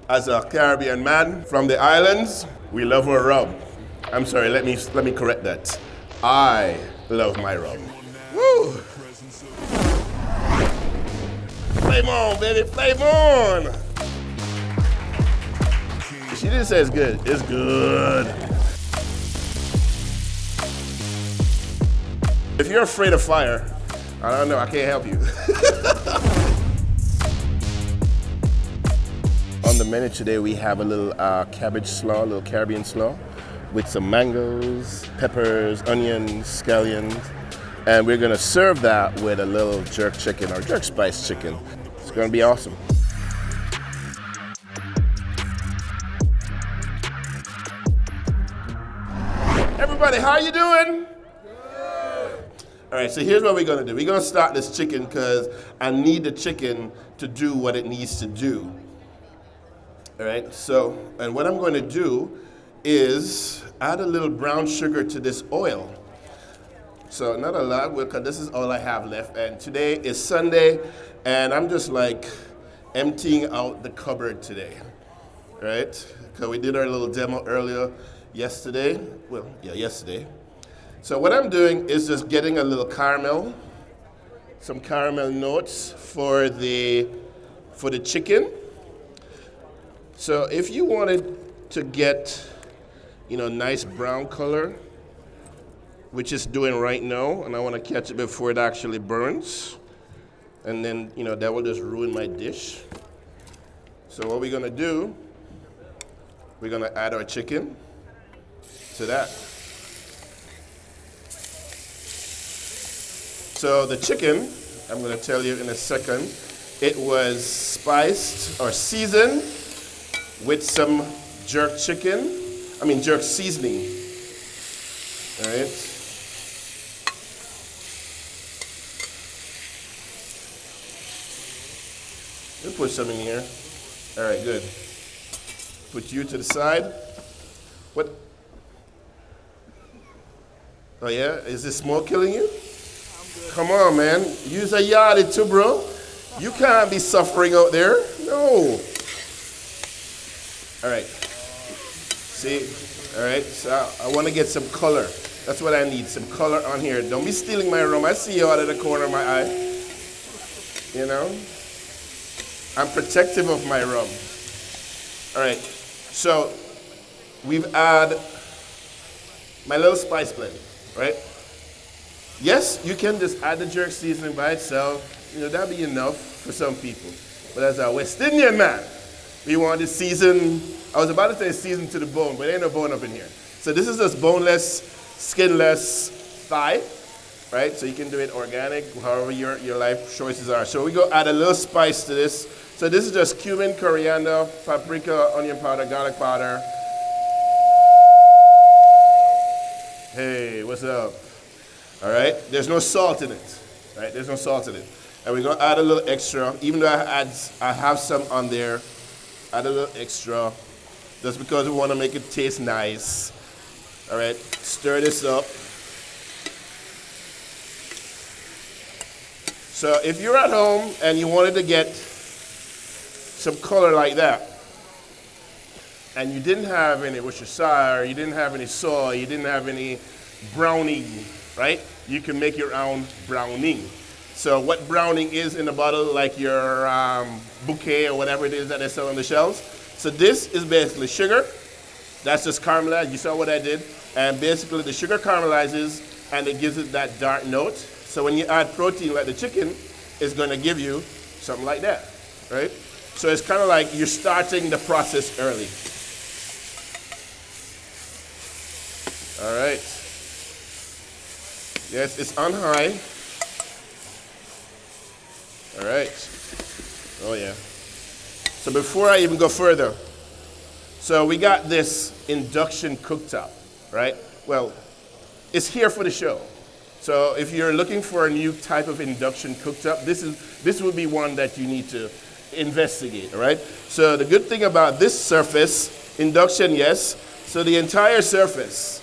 As a Caribbean man from the islands, we love our rum. I'm sorry, let me correct that. I love my rum. Woo! Flame on, baby, flame on! She didn't say it's good. It's good. If you're afraid of fire, I don't know, I can't help you. On the menu today, we have a little cabbage slaw, a little Caribbean slaw, with some mangoes, peppers, onions, scallions, and we're gonna serve that with a little jerk chicken or jerk spice chicken. It's gonna be awesome. Everybody, how you doing? Good. All right, so here's what we're gonna do. We're gonna start this chicken because I need the chicken to do what it needs to do. All right, so, and what I'm going to do is add a little brown sugar to this oil. So not a lot, because this is all I have left. And today is Sunday, and I'm just like emptying out the cupboard today, right? Because we did our little demo earlier yesterday. Well, yeah, yesterday. So what I'm doing is just getting a little caramel, some caramel notes for the chicken. So if you wanted to get, nice brown color, which it's doing right now, and I want to catch it before it actually burns, and then, that will just ruin my dish. So what we're gonna do, we're gonna add our chicken to that. So the chicken, I'm gonna tell you in a second, it was spiced or seasoned with some jerk seasoning. All right. We'll put some in here. All right, good. Put you to the side. What? Oh yeah, is this smoke killing you? Come on, man. Use a yardie too, bro. You can't be suffering out there. No. All right. See? All right. So I want to get some color. That's what I need. Some color on here. Don't be stealing my rum. I see you out of the corner of my eye. I'm protective of my rum. All right. So we've added my little spice blend, right? Yes, you can just add the jerk seasoning by itself. That'd be enough for some people. But as a West Indian man, we want to season, I was about to say season to the bone, but there ain't no bone up in here. So this is just boneless, skinless thigh, right? So you can do it organic, however your life choices are. So we go add a little spice to this. So this is just cumin, coriander, paprika, onion powder, garlic powder. Hey, what's up? All right, there's no salt in it, right? There's no salt in it. And we're gonna add a little extra, even though I have some on there, add a little extra, just because we wanna make it taste nice. All right, stir this up. So if you're at home and you wanted to get some color like that, and you didn't have any Worcestershire, you didn't have any soy, you didn't have any browning, right? You can make your own browning. So what browning is in a bottle, like your bouquet or whatever it is that they sell on the shelves. So this is basically sugar. That's just caramelized. You saw what I did. And basically the sugar caramelizes and it gives it that dark note. So when you add protein like the chicken, it's going to give you something like that, right? So it's kind of like you're starting the process early. All right. Yes, it's on high. All right. Oh yeah. So before I even go further, so we got this induction cooktop, right? Well, it's here for the show. So if you're looking for a new type of induction cooktop, this would be one that you need to investigate, all right? So the good thing about this surface, induction, yes. So the entire surface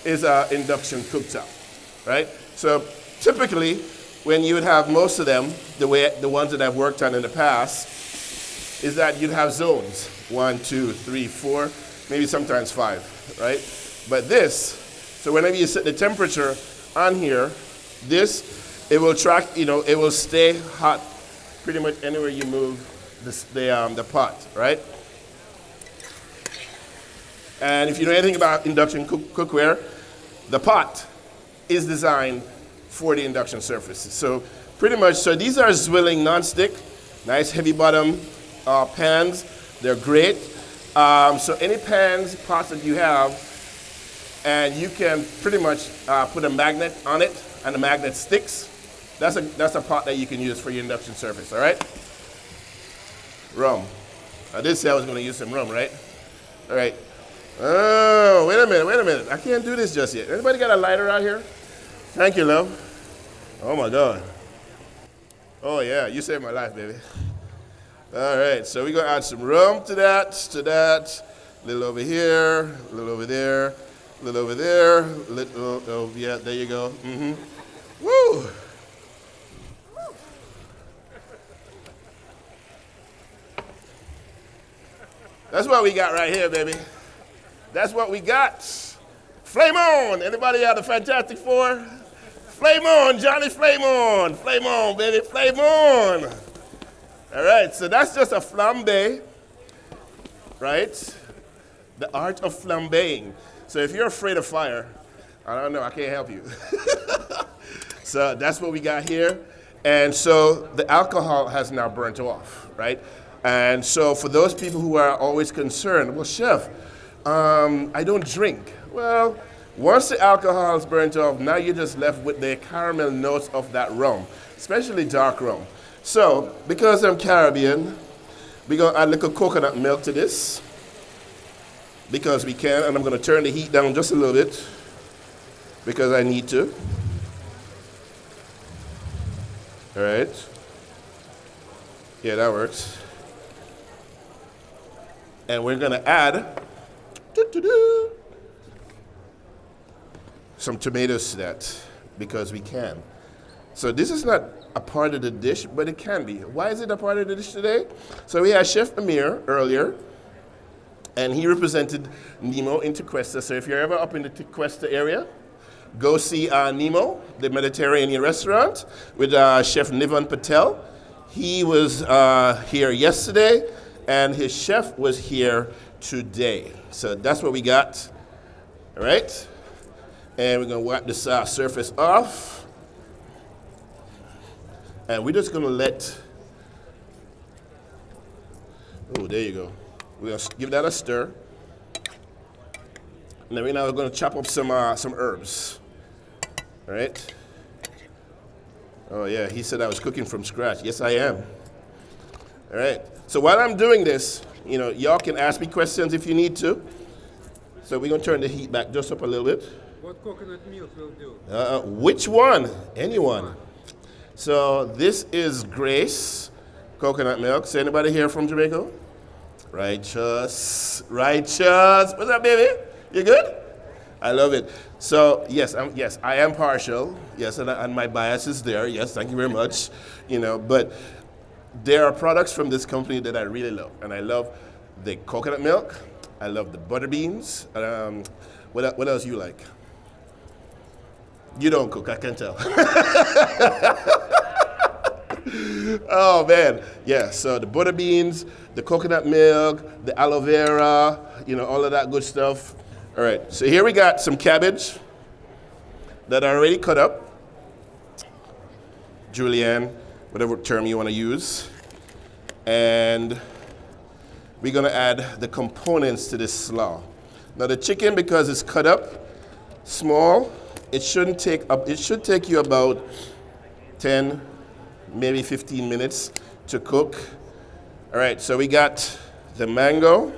is an induction cooktop, right? So typically, when you would have most of them, the ones that I've worked on in the past, is that you'd have zones. 1, 2, 3, 4, maybe sometimes 5, right? But this, so whenever you set the temperature on here, this, it will track, it will stay hot pretty much anywhere you move the pot, right? And if you know anything about induction cookware, the pot is designed for the induction surfaces. So pretty much, so these are Zwilling nonstick, nice heavy bottom pans. They're great. So any pans, pots that you have, and you can pretty much put a magnet on it, and the magnet sticks. That's a pot that you can use for your induction surface, all right? Rum. I did say I was going to use some rum, right? All right. Oh, wait a minute. I can't do this just yet. Anybody got a lighter out here? Thank you, love. Oh, my God. Oh, yeah, you saved my life, baby. All right, so we're going to add some rum to that. A little over here, a little over there, a little over there, yeah, there you go. Mm-hmm. Woo! That's what we got right here, baby. That's what we got. Flame on. Anybody out of Fantastic Four? Flame on, Johnny, flame on. Flame on, baby, flame on. All right, so that's just a flambe, right? The art of flambeing. So if you're afraid of fire, I don't know, I can't help you. So that's what we got here. And so the alcohol has now burnt off, right? And so for those people who are always concerned, well, chef, I don't drink. Well, once the alcohol is burnt off, now you're just left with the caramel notes of that rum, especially dark rum. So because I'm Caribbean, we're going to add a little coconut milk to this because we can, and I'm going to turn the heat down just a little bit because I need to. All right. Yeah, that works. And we're going to add some tomatoes to that because we can. So this is not a part of the dish, but it can be. Why is it a part of the dish today? So we had Chef Irie earlier, and he represented Nemo in Tequesta. So if you're ever up in the Tequesta area, go see Nemo, the Mediterranean restaurant, with Chef Nivan Patel. He was here yesterday, and his chef was here today. So that's what we got, all right? And we're gonna wipe this surface off. And we're just gonna let, oh, there you go. We're gonna give that a stir. And then we're gonna chop up some herbs, all right? Oh yeah, he said I was cooking from scratch. Yes, I am. All right. So while I'm doing this, y'all can ask me questions if you need to. So we're gonna turn the heat back just up a little bit. What coconut milk will do? Which one? Anyone. So this is Grace coconut milk. So anybody here from Jamaica? Righteous. What's up, baby? You good? I love it. So yes, I am partial. Yes, and my bias is there. Yes, thank you very much. But there are products from this company that I really love, and I love the coconut milk. I love the butter beans. What else you like? You don't cook, I can tell. Oh man, yeah. So the butter beans, the coconut milk, the aloe vera, all of that good stuff. All right. So here we got some cabbage that are already cut up. Julienne, whatever term you want to use. And we're going to add the components to this slaw. Now the chicken, because it's cut up small, it should take you about 10, maybe 15 minutes to cook. All right, so we got the mango.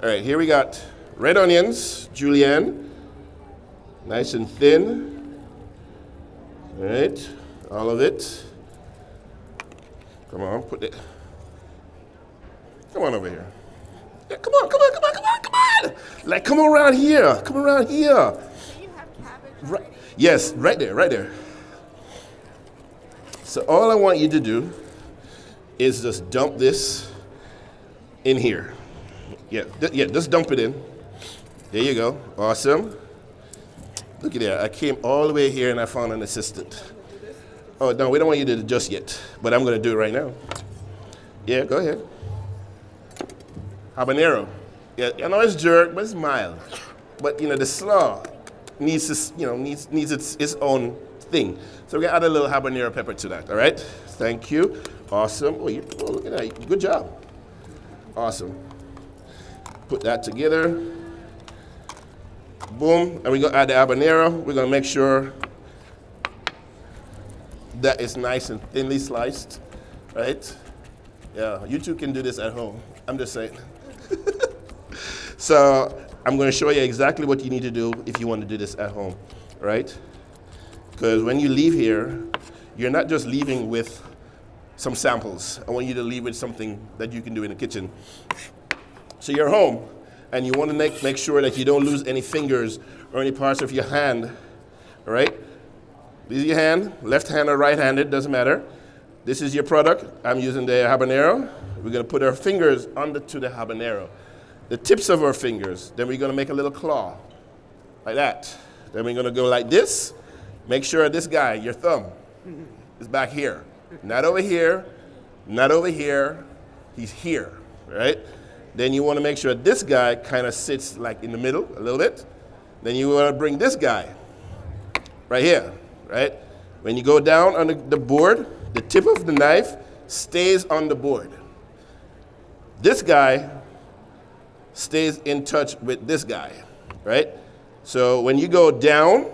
All right, here we got red onions, julienne, nice and thin. All right, all of it. Come on, come on over here. Yeah, come on. Like, come around here. So you have cabbage? Right. Yes, right there. So all I want you to do is just dump this in here. Yeah, just dump it in. There you go. Awesome. Look at that. I came all the way here and I found an assistant. Oh, no, we don't want you to do it just yet, but I'm going to do it right now. Yeah, go ahead. Habanero. Yeah, I know it's jerk, but it's mild. But, the slaw needs this, needs its own thing. So we're going to add a little habanero pepper to that, all right? Thank you. Awesome. Oh, look at that. Good job. Awesome. Put that together. Boom. And we're going to add the habanero. We're going to make sure that it's nice and thinly sliced, right? Yeah, you two can do this at home. I'm just saying. So I'm going to show you exactly what you need to do if you want to do this at home, right? Because when you leave here, you're not just leaving with some samples. I want you to leave with something that you can do in the kitchen. So you're home, and you want to make sure that you don't lose any fingers or any parts of your hand, all right? This is your hand, left hand or right handed, doesn't matter. This is your product. I'm using the habanero. We're going to put our fingers onto the habanero, the tips of our fingers. Then we're going to make a little claw, like that. Then we're going to go like this. Make sure this guy, your thumb, is back here. Not over here, not over here. He's here, right? Then you want to make sure this guy kind of sits like in the middle a little bit. Then you want to bring this guy right here, right? When you go down on the board, the tip of the knife stays on the board. This guy stays in touch with this guy, right? So when you go down,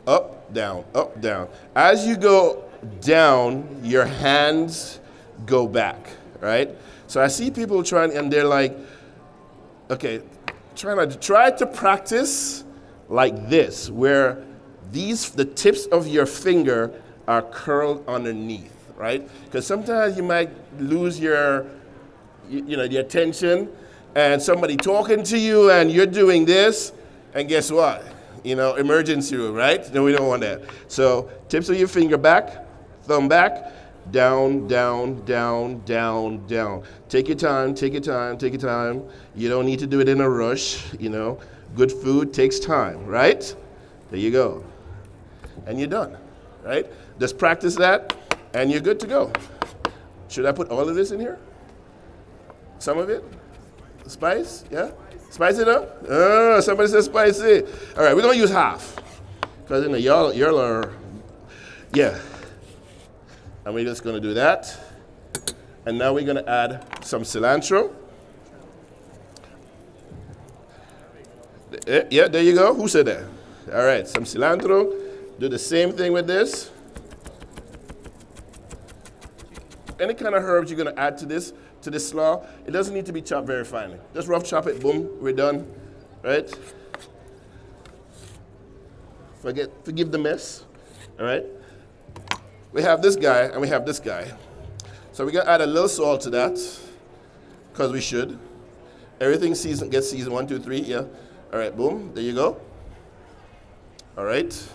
up, down, up, down. As you go down, your hands go back, right? So I see people trying, and they're like, okay, try to practice like this, where the tips of your finger are curled underneath, right? Because sometimes you might lose your attention, and somebody talking to you, and you're doing this, and guess what? Emergency room, right? No, we don't want that. So tips of your finger back, thumb back, down, down, down, down, down. Take your time, take your time, take your time. You don't need to do it in a rush, Good food takes time, right? There you go. And you're done, right? Just practice that, and you're good to go. Should I put all of this in here? Some of it? Spice? Yeah? Spice it up? Somebody says spicy. All right, we're going to use half. Because y'all are, yeah. And we're just going to do that. And now we're going to add some cilantro. Yeah, there you go. Who said that? All right, some cilantro. Do the same thing with this. Any kind of herbs you're going to add to this slaw, it doesn't need to be chopped very finely. Just rough chop it, boom, we're done, right? Forgive the mess, all right? We have this guy and we have this guy. So we're going to add a little salt to that, because we should. Everything gets seasoned, 1, 2, 3, yeah. All right, boom, there you go. All right.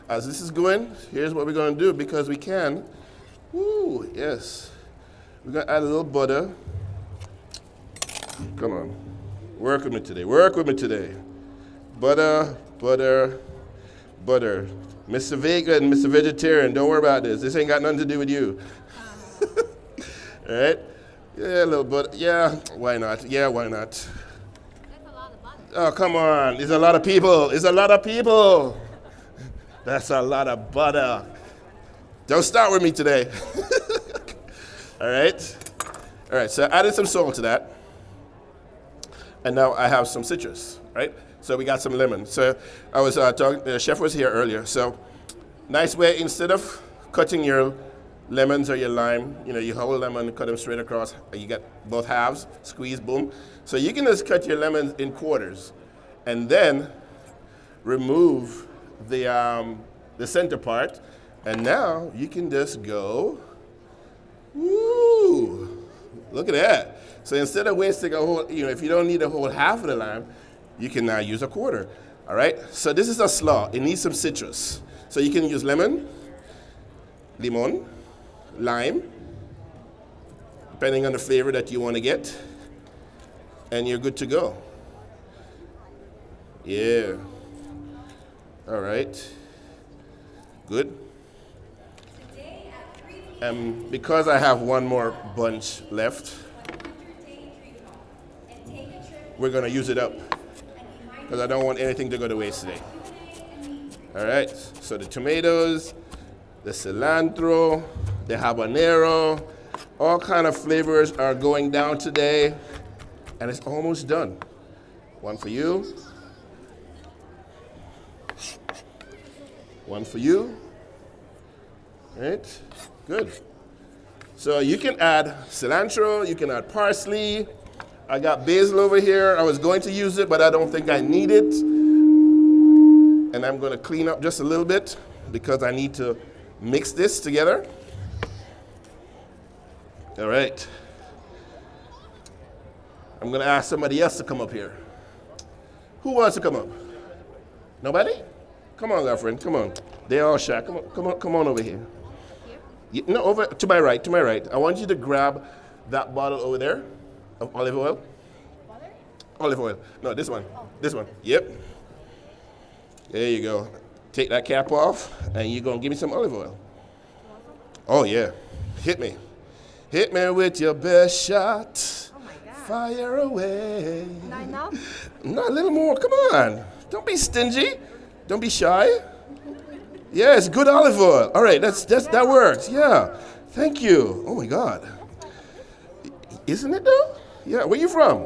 As this is going, here's what we're going to do, because we can. Woo, yes. We're going to add a little butter. Come on. Work with me today. Work with me today. Butter, butter, butter. Mr. Vegan, Mr. Vegetarian, don't worry about this. This ain't got nothing to do with you. All right? Yeah, a little butter. Yeah, why not? Yeah, why not? That's a lot of butter. Oh, come on. There's a lot of people. It's a lot of people. That's a lot of butter. Don't start with me today. All right? All right, so I added some salt to that. And now I have some citrus, right? So we got some lemon. So I was talking, the chef was here earlier. So nice way, instead of cutting your lemons or your lime, you hold a lemon, cut them straight across, and you get both halves, squeeze, boom. So you can just cut your lemons in quarters and then remove the center part. And now you can just go, woo, look at that. So instead of wasting a whole, if you don't need a whole half of the lime, you can now use a quarter, all right? So this is a slaw. It needs some citrus. So you can use lemon, lime, depending on the flavor that you want to get. And you're good to go. Yeah. All right. Good. Because I have one more bunch left, we're going to use it up because I don't want anything to go to waste today. All right. So the tomatoes, the cilantro, the habanero, all kind of flavors are going down today, and it's almost done. One for you. One for you. All right. Good. So you can add cilantro, you can add parsley. I got basil over here. I was going to use it, but I don't think I need it. And I'm going to clean up just a little bit because I need to mix this together. All right. I'm going to ask somebody else to come up here. Who wants to come up? Nobody? Come on, girlfriend. Come on. They're all shy. Come on over here. No, over to my right, to my right. I want you to grab that bottle over there of olive oil. Water? Olive oil. No, this one. Oh. This one. Yep. There you go. Take that cap off, and you're going to give me some olive oil. Oh, yeah. Hit me. Hit me with your best shot. Oh, my God. Fire away. Not enough? No, a little more. Come on. Don't be stingy. Don't be shy. Yes, good olive oil. All right, that works. Yeah. Thank you. Oh my God. Isn't it though? Yeah. Where you from?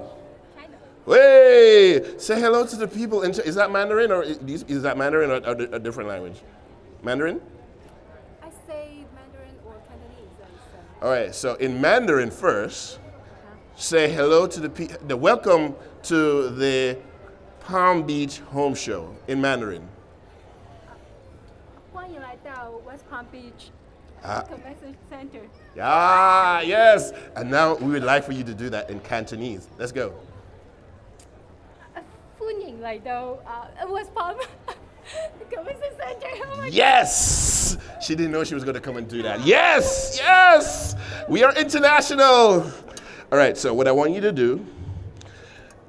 China. Hey, say hello to the people in China. Is that Mandarin or is that Mandarin or a different language? Mandarin? I say Mandarin or Cantonese. All right. So in Mandarin first, say hello to the welcome to the Palm Beach Home Show in Mandarin. 欢迎来到 West Palm Beach Convention Center. Ah, yes. And now we would like for you to do that in Cantonese. Let's go. 欢迎来到 West Palm Convention Center. Oh my Yes! She didn't know she was going to come and do that. Yes! Yes! We are international. All right, so what I want you to do,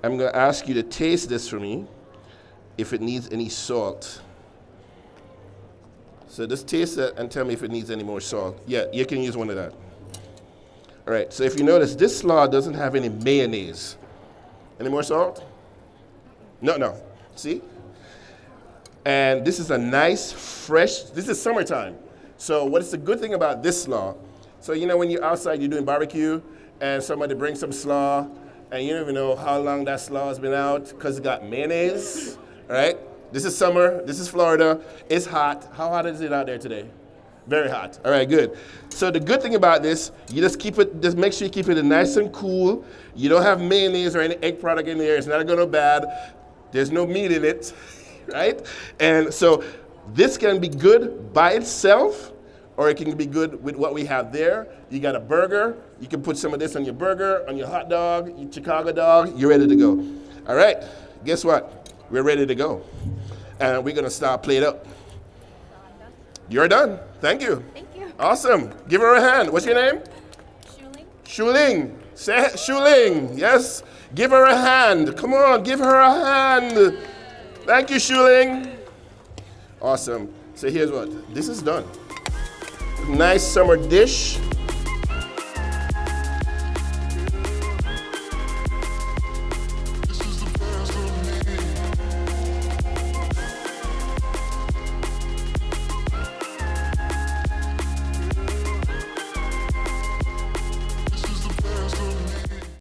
I'm going to ask you to taste this for me if it needs any salt. So just taste it and tell me if it needs any more salt. Yeah, you can use one of that. All right, so if you notice, this slaw doesn't have any mayonnaise. Any more salt? No. See? And this is a nice, fresh, this is summertime. So what is the good thing about this slaw? So you know when you're outside, you're doing barbecue, and somebody brings some slaw, and you don't even know how long that slaw has been out because it got mayonnaise, right? This is summer. This is Florida. It's hot. How hot is it out there today? Very hot. All right, good. So the good thing about this, you just make sure you keep it nice and cool. You don't have mayonnaise or any egg product in there. It's not going to go bad. There's no meat in it, right? And so this can be good by itself, or it can be good with what we have there. You got a burger. You can put some of this on your burger, on your hot dog, your Chicago dog. You're ready to go. All right. Guess what? We're ready to go. And we're going to start plate up. You're done. Thank you. Thank you. Awesome. Give her a hand. What's your name? Shuling. Shuling. Say Shuling. Yes. Give her a hand. Come on. Give her a hand. Thank you, Shuling. Awesome. So here's what. This is done. Nice summer dish.